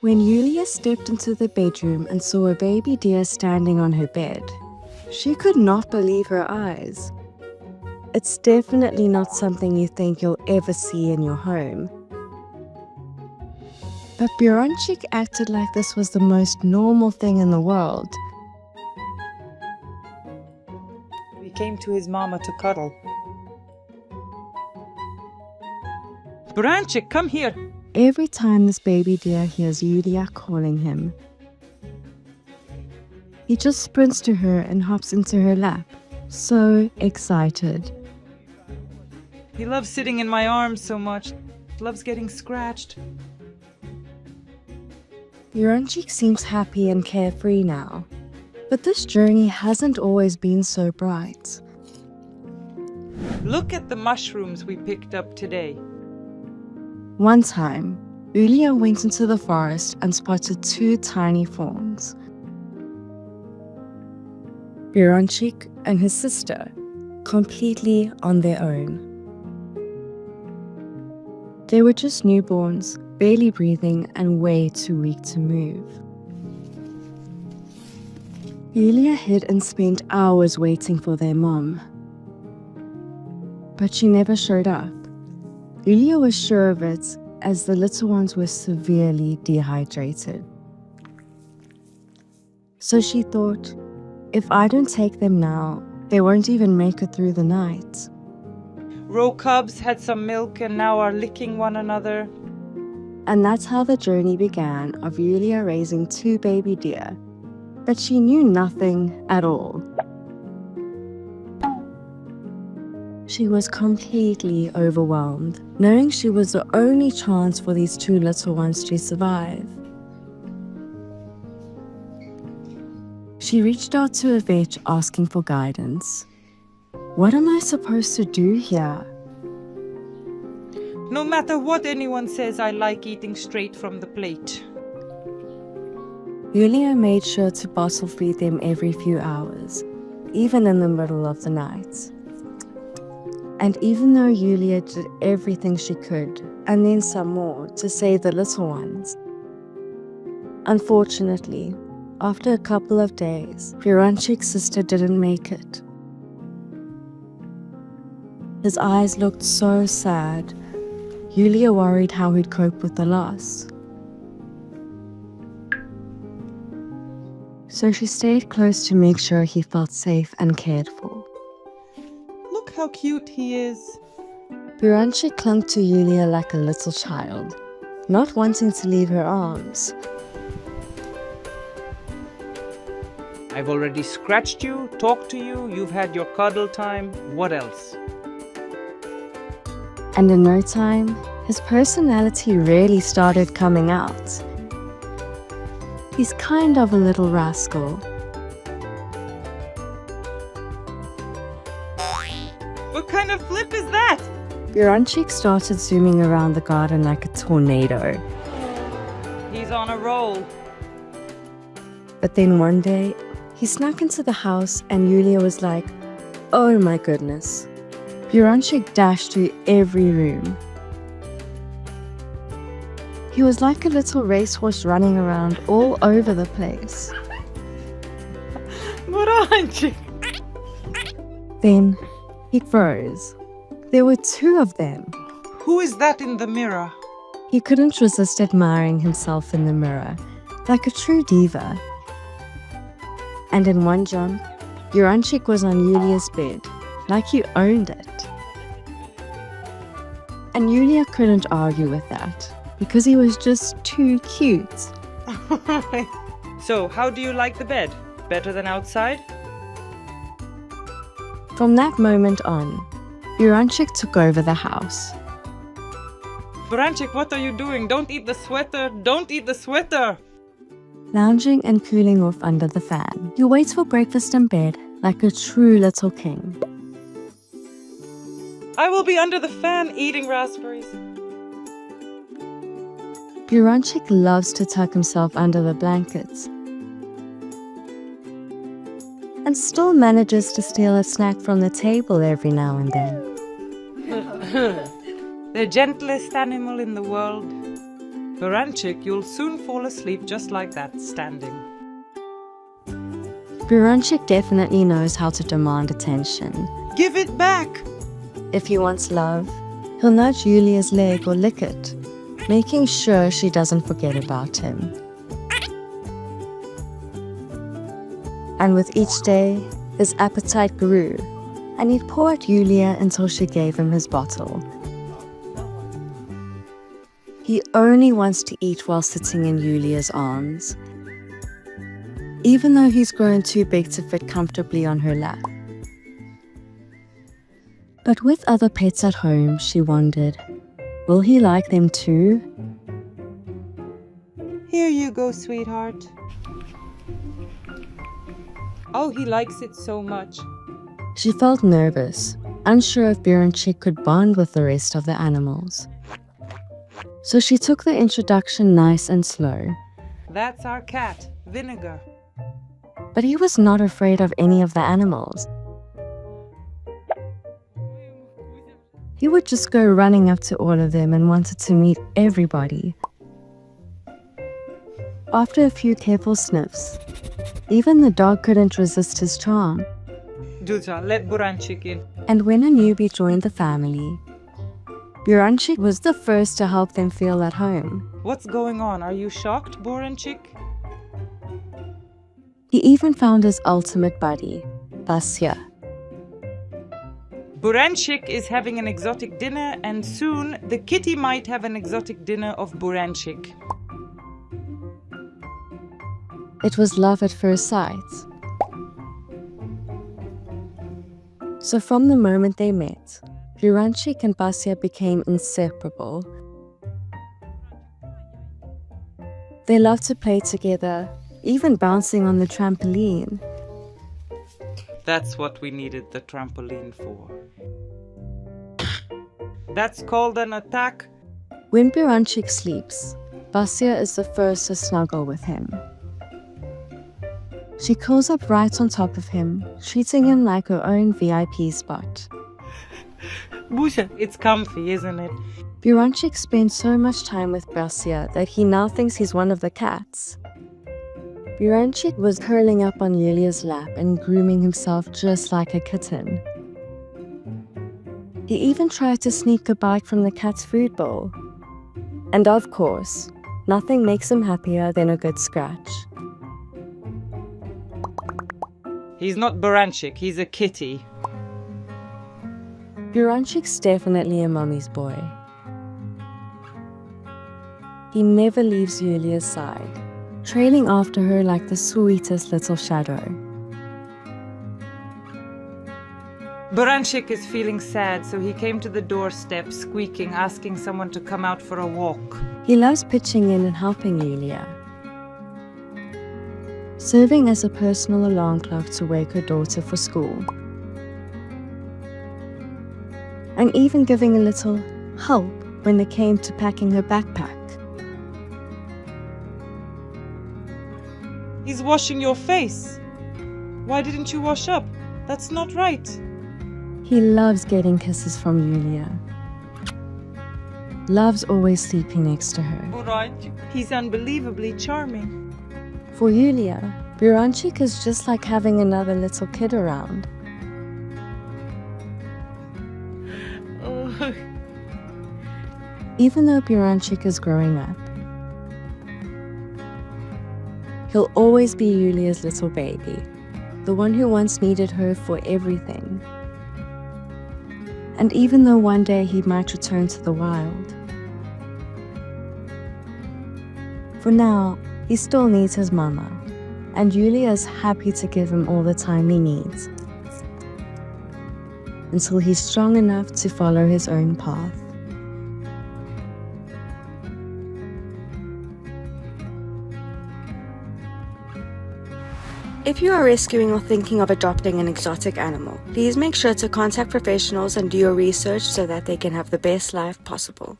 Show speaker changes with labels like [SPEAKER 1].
[SPEAKER 1] When Yulia stepped into the bedroom and saw a baby deer standing on her bed, she could not believe her eyes. It's definitely not something you think you'll ever see in your home. But Buranchyk acted like this was the most normal thing in the world.
[SPEAKER 2] We came to his mama to cuddle. Buranchyk, come here.
[SPEAKER 1] Every time this baby deer hears Yulia calling him, he just sprints to her and hops into her lap, so excited.
[SPEAKER 2] He loves sitting in my arms so much. Loves getting scratched.
[SPEAKER 1] Buranchyk seems happy and carefree now, but this journey hasn't always been so bright.
[SPEAKER 2] Look at the mushrooms we picked up today.
[SPEAKER 1] One time, Yulia went into the forest and spotted 2 tiny fawns. Buranchyk and his sister, completely on their own. They were just newborns, barely breathing and way too weak to move. Yulia hid and spent hours waiting for their mom, but she never showed up. Yulia was sure of it, as the little ones were severely dehydrated. So she thought, if I don't take them now, they won't even make it through the night.
[SPEAKER 2] Roe cubs had some milk and now are licking one another.
[SPEAKER 1] And that's how the journey began of Yulia raising 2 baby deer. But she knew nothing at all. She was completely overwhelmed, knowing she was the only chance for these 2 little ones to survive. She reached out to a vet asking for guidance. What am I supposed to do here?
[SPEAKER 2] No matter what anyone says, I like eating straight from the plate.
[SPEAKER 1] Yulia made sure to bottle feed them every few hours, even in the middle of the night. And even though Yulia did everything she could, and then some more, to save the little ones, unfortunately, after a couple of days, Buranchyk's sister didn't make it. His eyes looked so sad. Yulia worried how he'd cope with the loss. So she stayed close to make sure he felt safe and cared for.
[SPEAKER 2] Look how cute he is.
[SPEAKER 1] Buranchyk clung to Yulia like a little child, not wanting to leave her arms.
[SPEAKER 2] I've already scratched you, talked to you, you've had your cuddle time. What else?
[SPEAKER 1] And in no time, his personality really started coming out. He's kind of a little rascal.
[SPEAKER 2] What kind of flip is that?
[SPEAKER 1] Buranchyk started zooming around the garden like a tornado.
[SPEAKER 2] He's on a roll.
[SPEAKER 1] But then one day, he snuck into the house and Yulia was like, oh my goodness. Buranchyk dashed through every room. He was like a little racehorse running around all over the place.
[SPEAKER 2] Buranchyk!
[SPEAKER 1] Then he froze. There were 2 of them.
[SPEAKER 2] Who is that in the mirror?
[SPEAKER 1] He couldn't resist admiring himself in the mirror, like a true diva. And in one jump, Buranchyk was on Yulia's bed, like he owned it. And Yulia couldn't argue with that, because he was just too cute.
[SPEAKER 2] So, how do you like the bed? Better than outside?
[SPEAKER 1] From that moment on, Buranchyk took over the house.
[SPEAKER 2] Buranchyk, what are you doing? Don't eat the sweater! Don't eat the sweater!
[SPEAKER 1] Lounging and cooling off under the fan, he waits for breakfast in bed like a true little king.
[SPEAKER 2] I will be under the fan eating raspberries.
[SPEAKER 1] Buranchyk loves to tuck himself under the blankets and still manages to steal a snack from the table every now and then.
[SPEAKER 2] The gentlest animal in the world. Buranchyk, you'll soon fall asleep just like that, standing.
[SPEAKER 1] Buranchyk definitely knows how to demand attention.
[SPEAKER 2] Give it back!
[SPEAKER 1] If he wants love, he'll nudge Yulia's leg or lick it, making sure she doesn't forget about him. And with each day, his appetite grew, and he'd pour at Yulia until she gave him his bottle. He only wants to eat while sitting in Yulia's arms, even though he's grown too big to fit comfortably on her lap. But with other pets at home, she wondered, will he like them too?
[SPEAKER 2] Here you go, sweetheart. Oh, he likes it so much.
[SPEAKER 1] She felt nervous, unsure if Buranchyk could bond with the rest of the animals. So she took the introduction nice and slow.
[SPEAKER 2] That's our cat, Vinegar.
[SPEAKER 1] But he was not afraid of any of the animals. He would just go running up to all of them and wanted to meet everybody. After a few careful sniffs, even the dog couldn't resist his charm.
[SPEAKER 2] Juja, let Buranchyk in.
[SPEAKER 1] And when a newbie joined the family, Buranchyk was the first to help them feel at home.
[SPEAKER 2] What's going on? Are you shocked, Buranchyk?
[SPEAKER 1] He even found his ultimate buddy, Vasya.
[SPEAKER 2] Buranchyk is having an exotic dinner, and soon the kitty might have an exotic dinner of Buranchyk.
[SPEAKER 1] It was love at first sight. So from the moment they met, Buranchyk and Vasya became inseparable. They loved to play together, even bouncing on the trampoline.
[SPEAKER 2] That's what we needed the trampoline for. That's called an attack.
[SPEAKER 1] When Buranchyk sleeps, Vasya is the first to snuggle with him. She curls up right on top of him, treating him like her own VIP spot.
[SPEAKER 2] It's comfy, isn't it?
[SPEAKER 1] Buranchyk spends so much time with Vasya that he now thinks he's one of the cats. Buranchyk was curling up on Yulia's lap and grooming himself just like a kitten. He even tried to sneak a bite from the cat's food bowl. And of course, nothing makes him happier than a good scratch.
[SPEAKER 2] He's not Buranchyk, he's a kitty.
[SPEAKER 1] Buranchy's definitely a mommy's boy. He never leaves Yulia's side, trailing after her like the sweetest little shadow.
[SPEAKER 2] Buranchyk is feeling sad, so he came to the doorstep squeaking, asking someone to come out for a walk.
[SPEAKER 1] He loves pitching in and helping Yulia, serving as a personal alarm clock to wake her daughter for school, and even giving a little help when it came to packing her backpack.
[SPEAKER 2] He's washing your face. Why didn't you wash up? That's not right.
[SPEAKER 1] He loves getting kisses from Yulia. Loves always sleeping next to her.
[SPEAKER 2] Buranchyk, he's unbelievably charming.
[SPEAKER 1] For Yulia, Buranchyk is just like having another little kid around.
[SPEAKER 2] Oh.
[SPEAKER 1] Even though Buranchyk is growing up, he'll always be Yulia's little baby, the one who once needed her for everything. And even though one day he might return to the wild, for now, he still needs his mama, and Yulia is happy to give him all the time he needs, until he's strong enough to follow his own path. If you are rescuing or thinking of adopting an exotic animal, please make sure to contact professionals and do your research so that they can have the best life possible.